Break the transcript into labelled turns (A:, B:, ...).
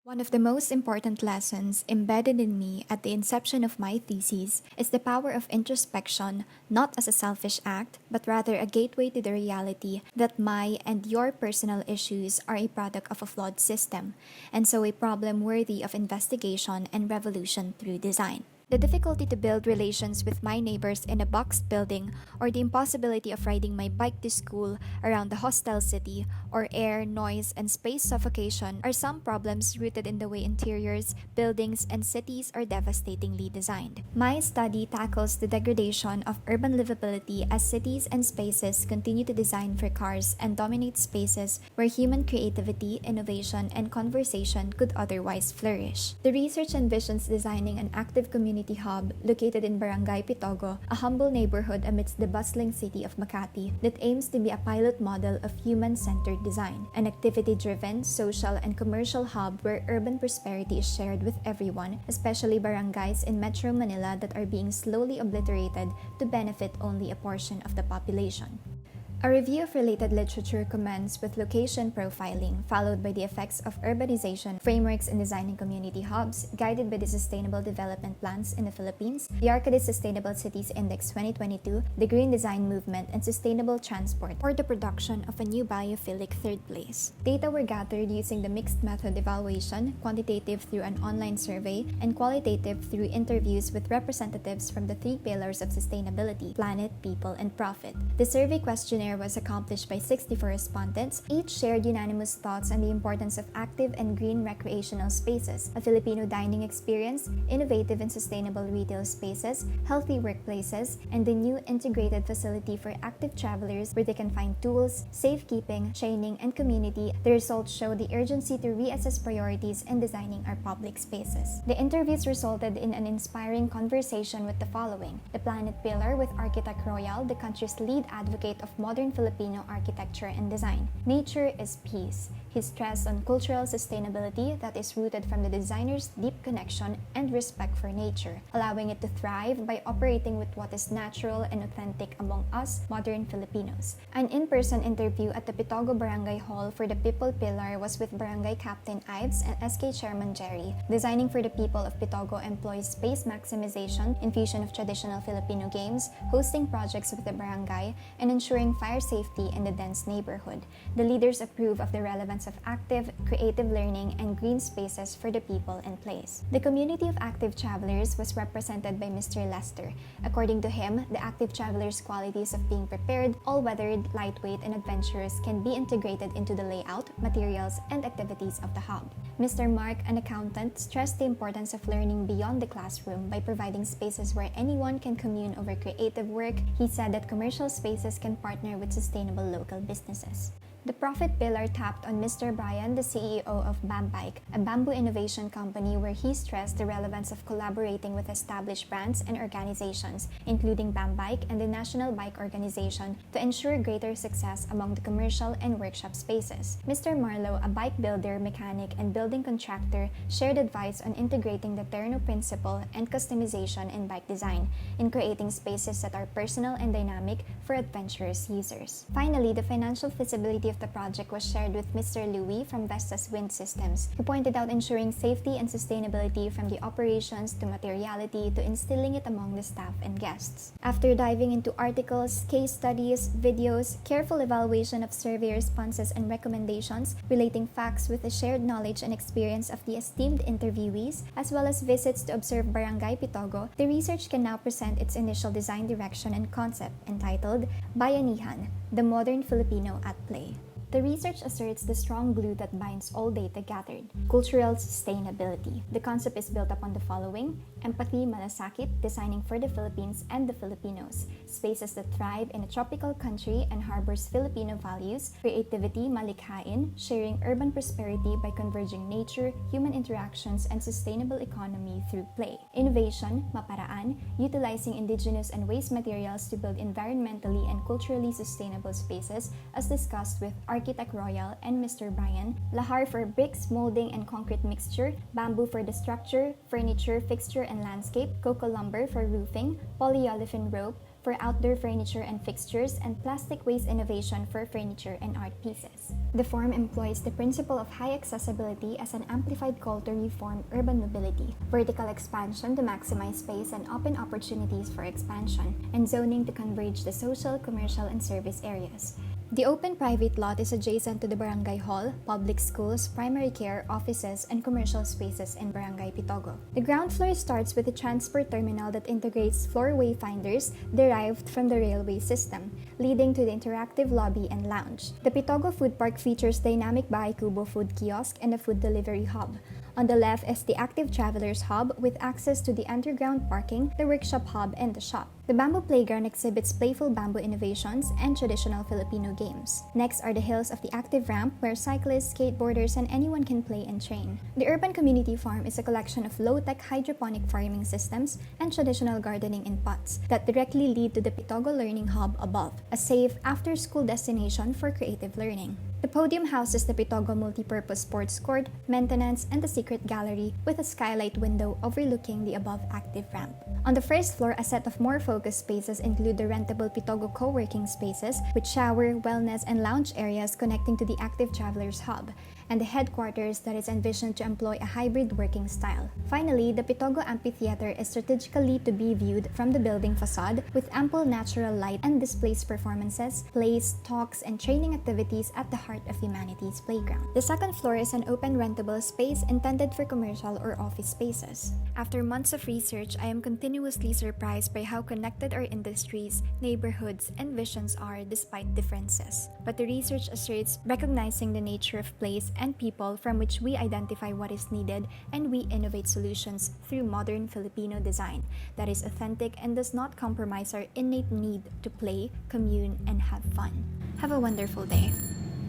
A: One of the most important lessons embedded in me at the inception of my thesis is the power of introspection, not as a selfish act, but rather a gateway to the reality that my and your personal issues are a product of a flawed system, and so a problem worthy of investigation and revolution through design. The difficulty to build relations with my neighbors in a boxed building, or the impossibility of riding my bike to school around the hostile city, or air, noise, and space suffocation are some problems rooted in the way interiors, buildings, and cities are devastatingly designed. My study tackles the degradation of urban livability as cities and spaces continue to design for cars and dominate spaces where human creativity, innovation, and conversation could otherwise flourish. The research envisions designing an active community hub located in Barangay Pitogo, a humble neighborhood amidst the bustling city of Makati that aims to be a pilot model of human-centered design, an activity-driven, social, and commercial hub where urban prosperity is shared with everyone, especially barangays in Metro Manila that are being slowly obliterated to benefit only a portion of the population. A review of related literature commences with location profiling, followed by the effects of urbanization, frameworks in designing community hubs, guided by the Sustainable Development Plans in the Philippines, the Arcadis Sustainable Cities Index 2022, the Green Design Movement, and Sustainable Transport, or the production of a new biophilic third place. Data were gathered using the mixed method evaluation, quantitative through an online survey, and qualitative through interviews with representatives from the three pillars of sustainability: planet, people, and profit. The survey questionnaire was accomplished by 64 respondents. Each shared unanimous thoughts on the importance of active and green recreational spaces, a Filipino dining experience, innovative and sustainable retail spaces, healthy workplaces, and the new integrated facility for active travelers where they can find tools, safekeeping, training, and community. The results show the urgency to reassess priorities in designing our public spaces. The interviews resulted in an inspiring conversation with the following: the Planet Pillar with Architect Royal, the country's lead advocate of modern Filipino architecture and design. Nature is peace. He stressed on cultural sustainability that is rooted from the designer's deep connection and respect for nature, allowing it to thrive by operating with what is natural and authentic among us modern Filipinos. An in-person interview at the Pitogo Barangay Hall for the People Pillar was with Barangay Captain Ives and SK Chairman Jerry. Designing for the People of Pitogo employs space maximization, infusion of traditional Filipino games, hosting projects with the barangay, and ensuring fire safety in the dense neighborhood. The leaders approve of the relevance of active, creative learning and green spaces for the people and place. The community of active travelers was represented by Mr. Lester. According to him, the active travelers' qualities of being prepared, all-weathered, lightweight, and adventurous can be integrated into the layout, materials, and activities of the hub. Mr. Mark, an accountant, stressed the importance of learning beyond the classroom by providing spaces where anyone can commune over creative work. He said that commercial spaces can partner with sustainable local businesses. The Profit Pillar tapped on Mr. Brian, the CEO of Bambike, a bamboo innovation company where he stressed the relevance of collaborating with established brands and organizations, including Bambike and the National Bike Organization, to ensure greater success among the commercial and workshop spaces. Mr. Marlowe, a bike builder, mechanic, and building contractor, shared advice on integrating the Terno principle and customization in bike design, in creating spaces that are personal and dynamic for adventurous users. Finally, the financial feasibility of the project was shared with Mr. Louis from Vestas Wind Systems, who pointed out ensuring safety and sustainability from the operations to materiality to instilling it among the staff and guests. After diving into articles, case studies, videos, careful evaluation of survey responses and recommendations, relating facts with the shared knowledge and experience of the esteemed interviewees, as well as visits to observe Barangay Pitogo, the research can now present its initial design direction and concept, entitled Bayanihan, the Modern Filipino at Play. The research asserts the strong glue that binds all data gathered: cultural sustainability. The concept is built upon the following: empathy, malasakit, designing for the Philippines and the Filipinos, spaces that thrive in a tropical country and harbors Filipino values, creativity, malikhain, sharing urban prosperity by converging nature, human interactions, and sustainable economy through play, innovation, maparaan, utilizing indigenous and waste materials to build environmentally and culturally sustainable spaces, as discussed with Architect Royal and Mr. Brian, lahar for bricks, molding, and concrete mixture, bamboo for the structure, furniture, fixture, and landscape, cocoa lumber for roofing, polyolefin rope, for outdoor furniture and fixtures, and plastic waste innovation for furniture and art pieces. The form employs the principle of high accessibility as an amplified goal to reform urban mobility, vertical expansion to maximize space and open opportunities for expansion, and zoning to converge the social, commercial, and service areas. The open private lot is adjacent to the barangay hall, public schools, primary care, offices, and commercial spaces in Barangay Pitogo. The ground floor starts with a transport terminal that integrates floor wayfinders derived from the railway system, leading to the interactive lobby and lounge. The Pitogo Food Park features dynamic Bahay Kubo food kiosk and a food delivery hub. On the left is the Active Travelers Hub with access to the underground parking, the workshop hub, and the shop. The bamboo playground exhibits playful bamboo innovations and traditional Filipino games. Next are the hills of the active ramp where cyclists, skateboarders, and anyone can play and train. The urban community farm is a collection of low-tech hydroponic farming systems and traditional gardening in pots that directly lead to the Pitogo Learning Hub above, a safe after-school destination for creative learning. The podium houses the Pitogo multi-purpose sports court, maintenance, and the secret gallery with a skylight window overlooking the above active ramp. On the first floor, a set of more focused spaces include the rentable Pitogo co-working spaces with shower, wellness, and lounge areas connecting to the Active Travelers Hub, and the headquarters that is envisioned to employ a hybrid working style. Finally, the Pitogo Amphitheater is strategically to be viewed from the building facade with ample natural light and displays performances, plays, talks, and training activities at the heart of humanity's playground. The second floor is an open rentable space intended for commercial or office spaces. After months of research, I am continuously surprised by how connected our industries, neighborhoods, and visions are despite differences. But the research asserts recognizing the nature of place and people from which we identify what is needed and we innovate solutions through modern Filipino design that is authentic and does not compromise our innate need to play, commune, and have fun. Have a wonderful day.